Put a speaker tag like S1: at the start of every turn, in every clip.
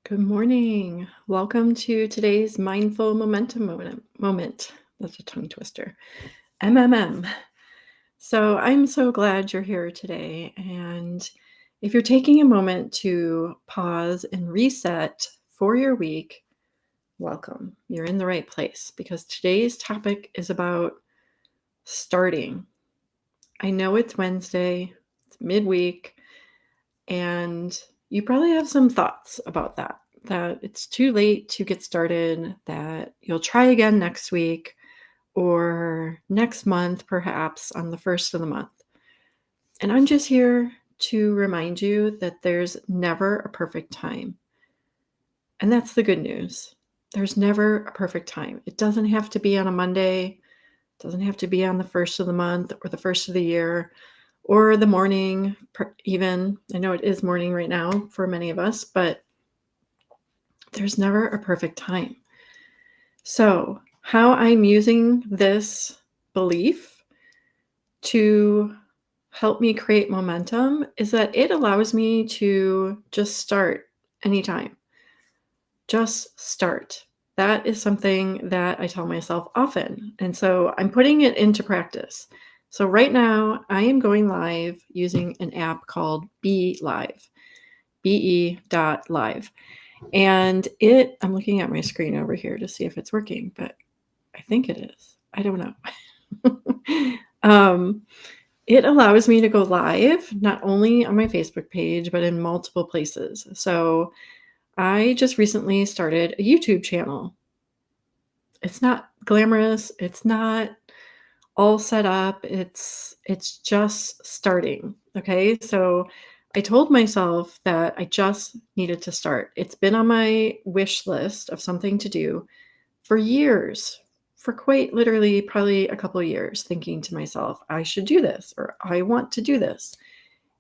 S1: Good morning. Welcome to today's Mindful Momentum moment. That's a tongue twister. MMM. So I'm so glad you're here today. And if you're taking a moment to pause and reset for your week, welcome. You're in the right place because today's topic is about starting. I know it's Wednesday, it's midweek, and you probably have some thoughts about that it's too late to get started, that you'll try again next week or next month, perhaps on the first of the month. And I'm just here to remind you that there's never a perfect time. And that's the good news. There's never a perfect time. It doesn't have to be on a Monday, it doesn't have to be on the first of the month or the first of the year or the morning, even. I know it is morning right now for many of us, but there's never a perfect time. So, how I'm using this belief to help me create momentum is that it allows me to just start anytime. Just start. That is something that I tell myself often. And so I'm putting it into practice. So right now I am going live using an app called Be Live, be.live. And I'm looking at my screen over here to see if it's working, but I think it is. I don't know. It allows me to go live, not only on my Facebook page, but in multiple places. So I just recently started a YouTube channel. It's not glamorous. It's not all set up. It's just starting. Okay. So I told myself that I just needed to start. It's been on my wish list of something to do for years, for quite literally probably a couple of years, thinking to myself, I should do this or I want to do this.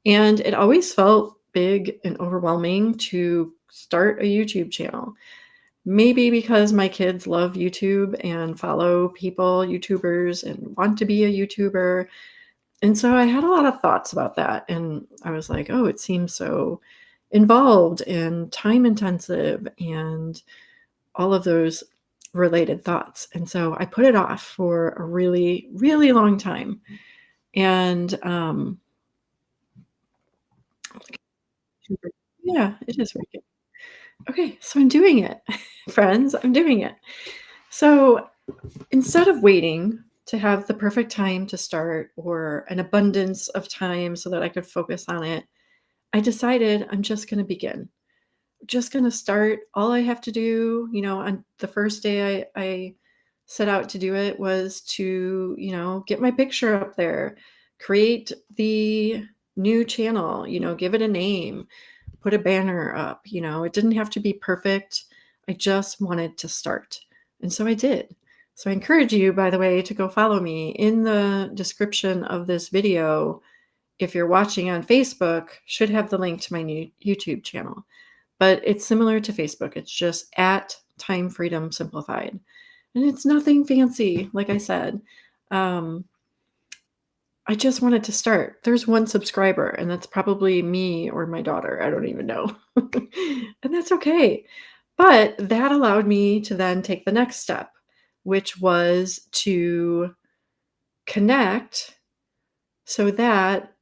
S1: And it always felt big and overwhelming to start a YouTube channel. Maybe because my kids love YouTube and follow YouTubers, and want to be a YouTuber. And so I had a lot of thoughts about that. And I was like, oh, it seems so involved and time intensive and all of those related thoughts. And so I put it off for a really, really long time. And yeah, it is working. Okay, so I'm doing it, friends. I'm doing it. So instead of waiting to have the perfect time to start or an abundance of time so that I could focus on it, I decided I'm just going to begin. Just going to start. All I have to do, on the first day I set out to do it was to, get my picture up there, create the new channel, give it a name, put a banner up. It didn't have to be perfect. I just wanted to start. And so I did. So I encourage you, by the way, to go follow me in the description of this video. If you're watching on Facebook, should have the link to my new YouTube channel. But it's similar to Facebook. It's just at Time Freedom Simplified. And it's nothing fancy, like I said. Um, I just wanted to start. There's one subscriber, and that's probably me or my daughter. I don't even know. And that's okay. But that allowed me to then take the next step, which was to connect so that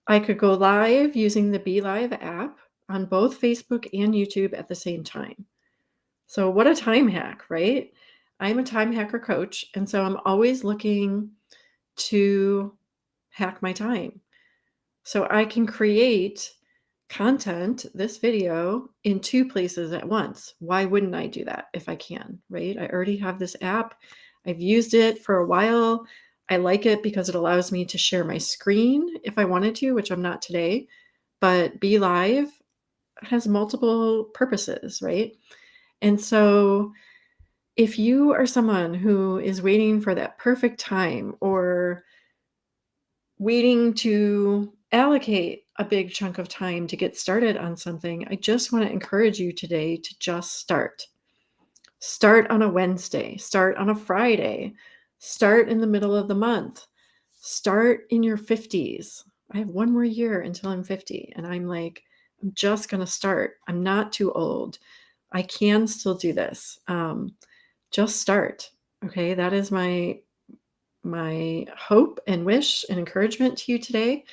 S1: I could go live using the Be Live app on both Facebook and YouTube at the same time. So, what a time hack, right? I'm a time hacker coach, and so I'm always looking to hack my time. So I can create content, this video, in two places at once. Why wouldn't I do that if I can, right? I already have this app. I've used it for a while. I like it because it allows me to share my screen if I wanted to, which I'm not today. But Be Live has multiple purposes, right? And so if you are someone who is waiting for that perfect time or waiting to allocate a big chunk of time to get started on something, I just want to encourage you today to just start. Start on a Wednesday, start on a Friday, start in the middle of the month, start in your 50s. I have one more year until I'm 50, and I'm like, I'm just going to start. I'm not too old. I can still do this. Just start. Okay, that is my hope and wish and encouragement to you today.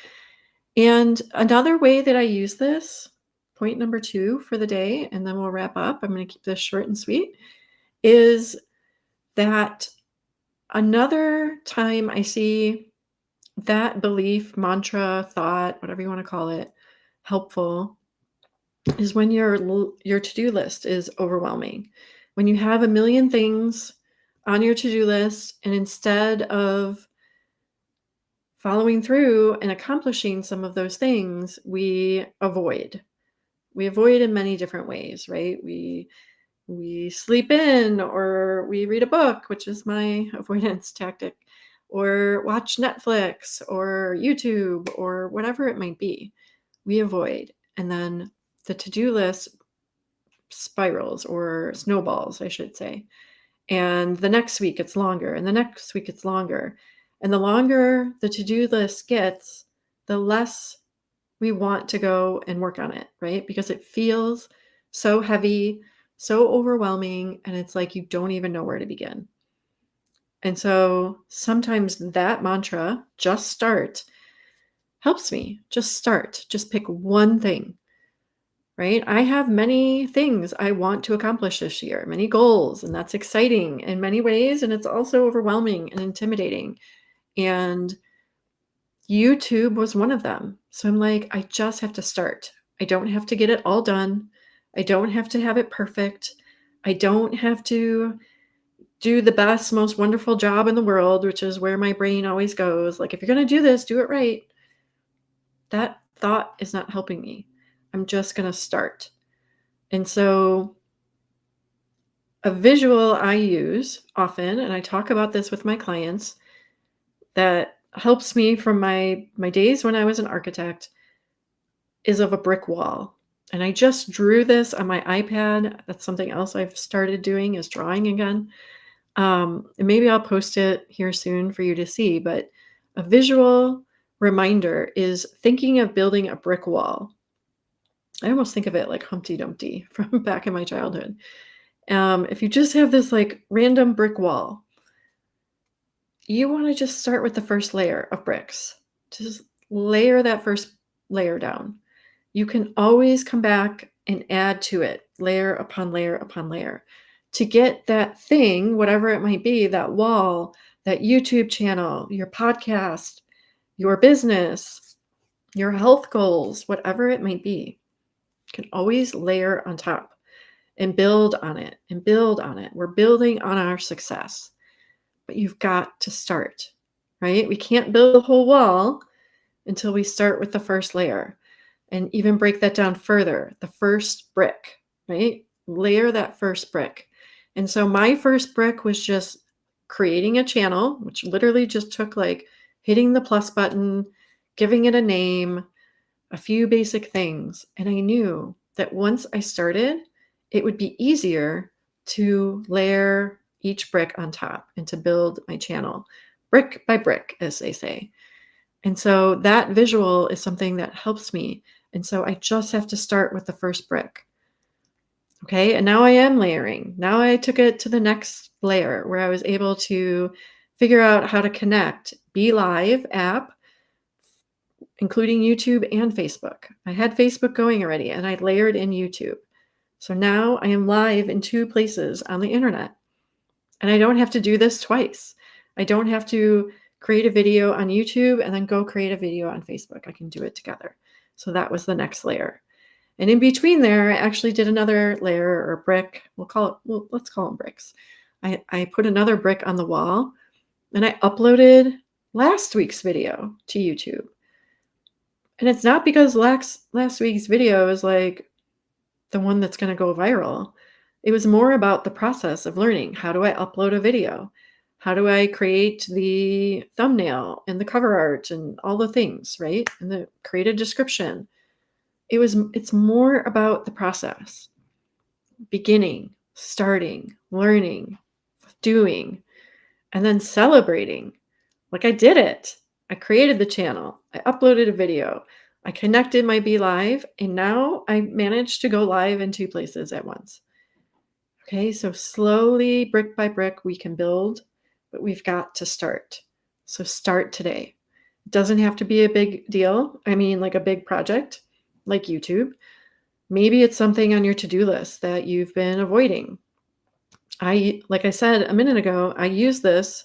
S1: And another way that I use this, point number 2 for the day, and then we'll wrap up. I'm going to keep this short and sweet, is that another time I see that belief, mantra, thought, whatever you want to call it, helpful is when your to-do list is overwhelming. When you have a million things on your to-do list and instead of following through and accomplishing some of those things, we avoid. We avoid in many different ways, right? We sleep in or we read a book, which is my avoidance tactic, or watch Netflix or YouTube or whatever it might be. We avoid. And then the to-do list spirals or snowballs, I should say. And the next week it's longer, and the next week it's longer. And the longer the to-do list gets, the less we want to go and work on it, right? Because it feels so heavy, so overwhelming, and it's like you don't even know where to begin. And so sometimes that mantra, just start, helps me. Just start. Just pick one thing, right? I have many things I want to accomplish this year, many goals, and that's exciting in many ways. And it's also overwhelming and intimidating. And YouTube was one of them. So I'm like, I just have to start. I don't have to get it all done. I don't have to have it perfect. I don't have to do the best, most wonderful job in the world, which is where my brain always goes. Like, if you're going to do this, do it right. That thought is not helping me. I'm just going to start. And so a visual I use often, and I talk about this with my clients, that helps me from my days when I was an architect, is of a brick wall. And I just drew this on my iPad. That's something else I've started doing, is drawing again. And maybe I'll post it here soon for you to see, but a visual reminder is thinking of building a brick wall. I almost think of it like Humpty Dumpty from back in my childhood. If you just have this like random brick wall, you want to just start with the first layer of bricks. Just layer that first layer down. You can always come back and add to it, layer upon layer upon layer, to get that thing, whatever it might be, that wall, that YouTube channel, your podcast, your business, your health goals, whatever it might be. You can always layer on top and build on it and build on it. We're building on our success, but you've got to start, right? We can't build the whole wall until we start with the first layer. And even break that down further, the first brick, right? Layer that first brick. And so my first brick was just creating a channel, which literally just took like hitting the plus button, giving it a name, a few basic things. And I knew that once I started, it would be easier to layer each brick on top and to build my channel brick by brick, as they say. And so that visual is something that helps me. And so I just have to start with the first brick. Okay. And now I am layering. Now I took it to the next layer where I was able to figure out how to connect BeLive app, including YouTube and Facebook. I had Facebook going already and I layered in YouTube. So now I am live in 2 places on the internet. And I don't have to do this twice. I don't have to create a video on YouTube and then go create a video on Facebook. I can do it together. So that was the next layer. And in between there, I actually did another layer or brick. Let's call them bricks. I put another brick on the wall and I uploaded last week's video to YouTube. And it's not because last week's video is like the one that's going to go viral. It was more about the process of learning. How do I upload a video? How do I create the thumbnail and the cover art and all the things, right? And create a description. It's more about the process. Beginning, starting, learning, doing, and then celebrating. Like, I did it. I created the channel. I uploaded a video. I connected my BeLive, and now I managed to go live in 2 places at once. Okay, so slowly, brick by brick, we can build, but we've got to start. So start today. It doesn't have to be a big deal. I mean, like a big project like YouTube. Maybe it's something on your to-do list that you've been avoiding. Like I said a minute ago, I use this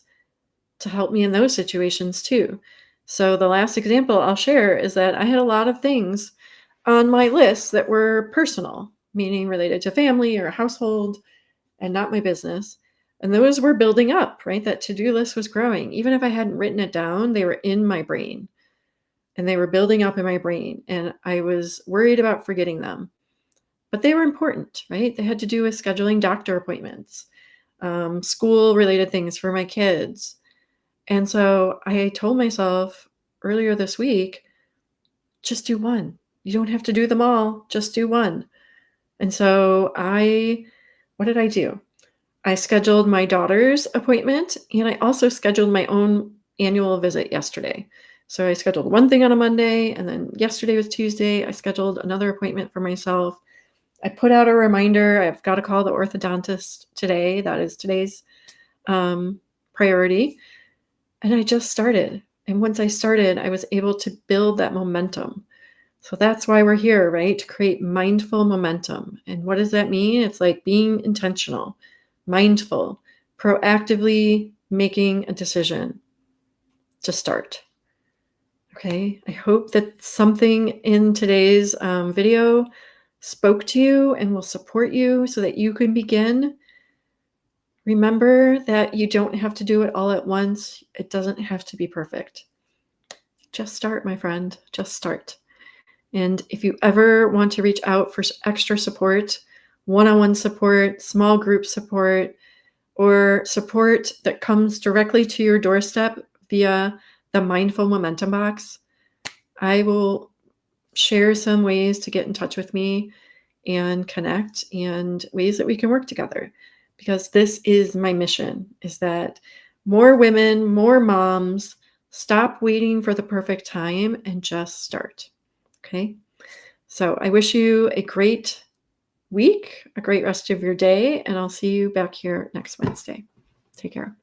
S1: to help me in those situations too. So the last example I'll share is that I had a lot of things on my list that were personal, meaning related to family or household and not my business. And those were building up, right? That to-do list was growing. Even if I hadn't written it down, they were in my brain and they were building up in my brain. And I was worried about forgetting them. But they were important, right? They had to do with scheduling doctor appointments, school related things for my kids. And so I told myself earlier this week, just do one. You don't have to do them all, just do one. And so what did I do? I scheduled my daughter's appointment and I also scheduled my own annual visit yesterday. So I scheduled one thing on a Monday and then yesterday was Tuesday. I scheduled another appointment for myself. I put out a reminder. I've got to call the orthodontist today. That is today's priority. And I just started. And once I started, I was able to build that momentum. So that's why we're here, right? To create mindful momentum. And what does that mean? It's like being intentional, mindful, proactively making a decision to start. Okay. I hope that something in today's video spoke to you and will support you so that you can begin. Remember that you don't have to do it all at once. It doesn't have to be perfect. Just start, my friend. Just start. And if you ever want to reach out for extra support, one-on-one support, small group support, or support that comes directly to your doorstep via the Mindful Momentum Box, I will share some ways to get in touch with me and connect and ways that we can work together. Because this is my mission, is that more women, more moms stop waiting for the perfect time and just start. Okay. So I wish you a great week, a great rest of your day, and I'll see you back here next Wednesday. Take care.